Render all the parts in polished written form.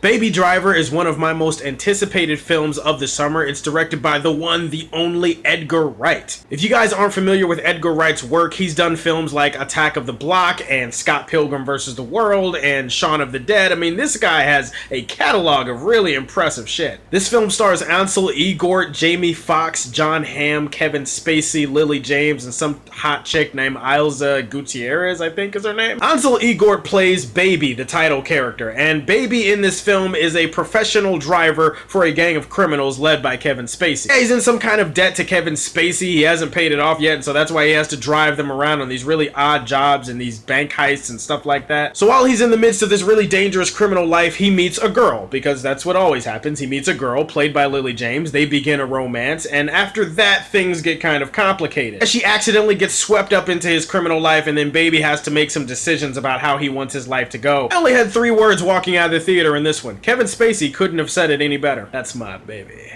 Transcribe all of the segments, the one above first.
Baby Driver is one of my most anticipated films of the summer. It's directed by the one, the only Edgar Wright. If you guys aren't familiar with Edgar Wright's work, he's done films like Attack of the Block and Scott Pilgrim vs. the World and Shaun of the Dead. I mean, this guy has a catalog of really impressive shit. This film stars Ansel Elgort, Jamie Foxx, John Hamm, Kevin Spacey, Lily James, and some hot chick named Ilza Gutierrez, I think is her name. Ansel Elgort plays Baby, the title character, and Baby in this film is a professional driver for a gang of criminals led by Kevin Spacey. Yeah, he's in some kind of debt to Kevin Spacey. He hasn't paid it off yet, and so that's why he has to drive them around on these really odd jobs and these bank heists and stuff like that. So while he's in the midst of this really dangerous criminal life, he meets a girl, because that's what always happens. He meets a girl played by Lily James. They begin a romance, and after that, things get kind of complicated. She accidentally gets swept up into his criminal life, and then Baby has to make some decisions about how he wants his life to go. I only had 3 words walking out of the theater in this one. Kevin Spacey couldn't have said it any better. That's my baby.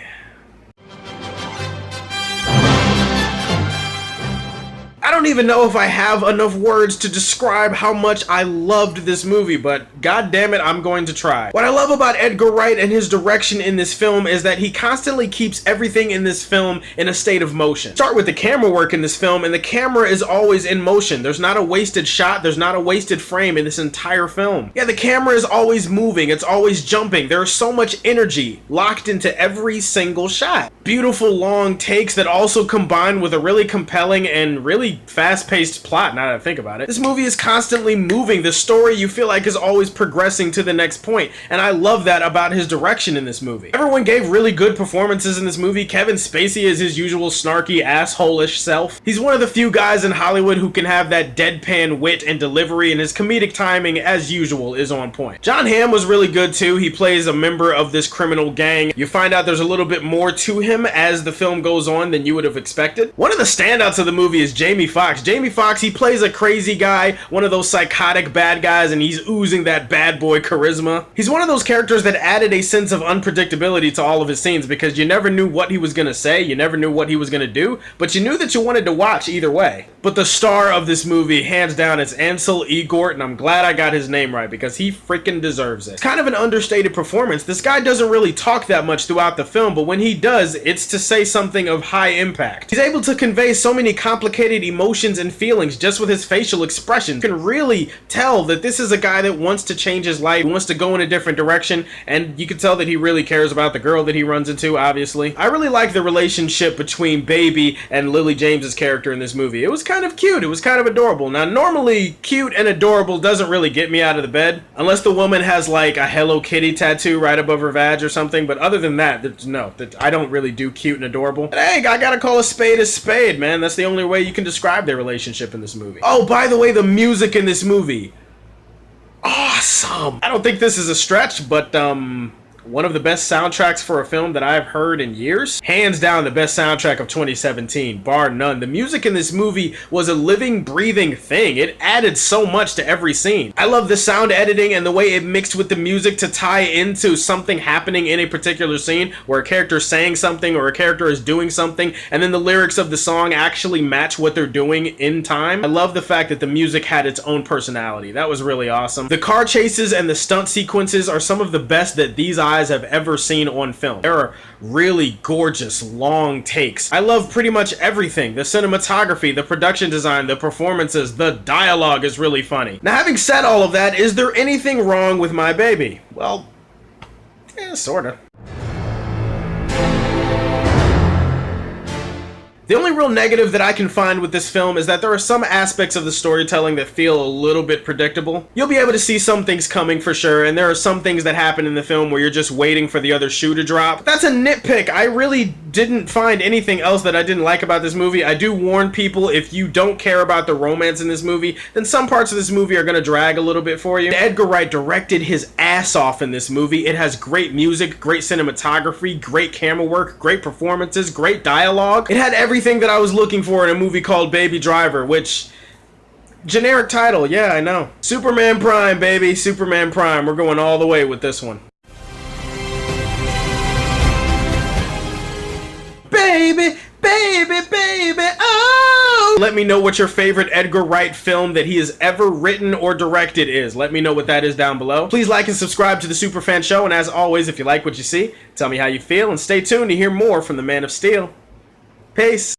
I don't even know if I have enough words to describe how much I loved this movie, but god damn it, I'm going to try. What I love about Edgar Wright and his direction in this film is that he constantly keeps everything in this film in a state of motion. Start with the camera work in this film, and the camera is always in motion. There's not a wasted shot, there's not a wasted frame in this entire film. Yeah, the camera is always moving, it's always jumping. There's so much energy locked into every single shot. Beautiful long takes that also combine with a really compelling and really fast-paced plot, now that I think about it. This movie is constantly moving. The story, you feel like, is always progressing to the next point, and I love that about his direction in this movie. Everyone gave really good performances in this movie. Kevin Spacey is his usual snarky, asshole-ish self. He's one of the few guys in Hollywood who can have that deadpan wit and delivery, and his comedic timing, as usual, is on point. John Hamm was really good too. He plays a member of this criminal gang. You find out there's a little bit more to him as the film goes on than you would have expected. One of the standouts of the movie is Jamie Foxx. Jamie Foxx, he plays a crazy guy, one of those psychotic bad guys, and he's oozing that bad boy charisma. He's one of those characters that added a sense of unpredictability to all of his scenes, because you never knew what he was gonna say, you never knew what he was gonna do, but you knew that you wanted to watch either way. But the star of this movie, hands down, is Ansel Elgort, and I'm glad I got his name right, because he freaking deserves it. It's kind of an understated performance. This guy doesn't really talk that much throughout the film, but when he does, it's to say something of high impact. He's able to convey so many complicated emotions and feelings just with his facial expression. You can really tell that this is a guy that wants to change his life, wants to go in a different direction, and you can tell that he really cares about the girl that he runs into, obviously. I really like the relationship between Baby and Lily James's character in this movie. It was kind of cute, it was kind of adorable. Now, normally, cute and adorable doesn't really get me out of the bed, unless the woman has like a Hello Kitty tattoo right above her vag or something, but other than that, no, I don't really do cute and adorable. But hey, I gotta call a spade, man. That's the only way you can describe their relationship in this movie. Oh, by the way, the music in this movie, awesome. I don't think this is a stretch, but one of the best soundtracks for a film that I've heard in years. Hands down the best soundtrack of 2017, bar none. The music in this movie was a living, breathing thing. It added so much to every scene. I love the sound editing and the way it mixed with the music to tie into something happening in a particular scene, where a character is saying something or a character is doing something, and then the lyrics of the song actually match what they're doing in time. I love the fact that the music had its own personality. That was really awesome. The car chases and the stunt sequences are some of the best that these eyes have ever seen on film. There are really gorgeous long takes. I love pretty much everything. The cinematography, the production design, the performances, the dialogue is really funny. Now, having said all of that, is there anything wrong with my baby? Well, yeah, sorta. The only real negative that I can find with this film is that there are some aspects of the storytelling that feel a little bit predictable. You'll be able to see some things coming for sure, and there are some things that happen in the film where you're just waiting for the other shoe to drop. That's a nitpick. I really didn't find anything else that I didn't like about this movie. I do warn people, if you don't care about the romance in this movie, then some parts of this movie are gonna drag a little bit for you. Edgar Wright directed his ass off in this movie. It has great music, great cinematography, great camera work, great performances, great dialogue. It had everything that I was looking for in a movie called Baby Driver, which, generic title, yeah, I know. Superman Prime, baby, Superman Prime. We're going all the way with this one. Baby, baby, baby, oh! let me know what your favorite Edgar Wright film that he has ever written or directed is. Let me know what that is down below. Please like and subscribe to the Superfan Show, and as always, if you like what you see, tell me how you feel, and stay tuned to hear more from the Man of Steel. Peace.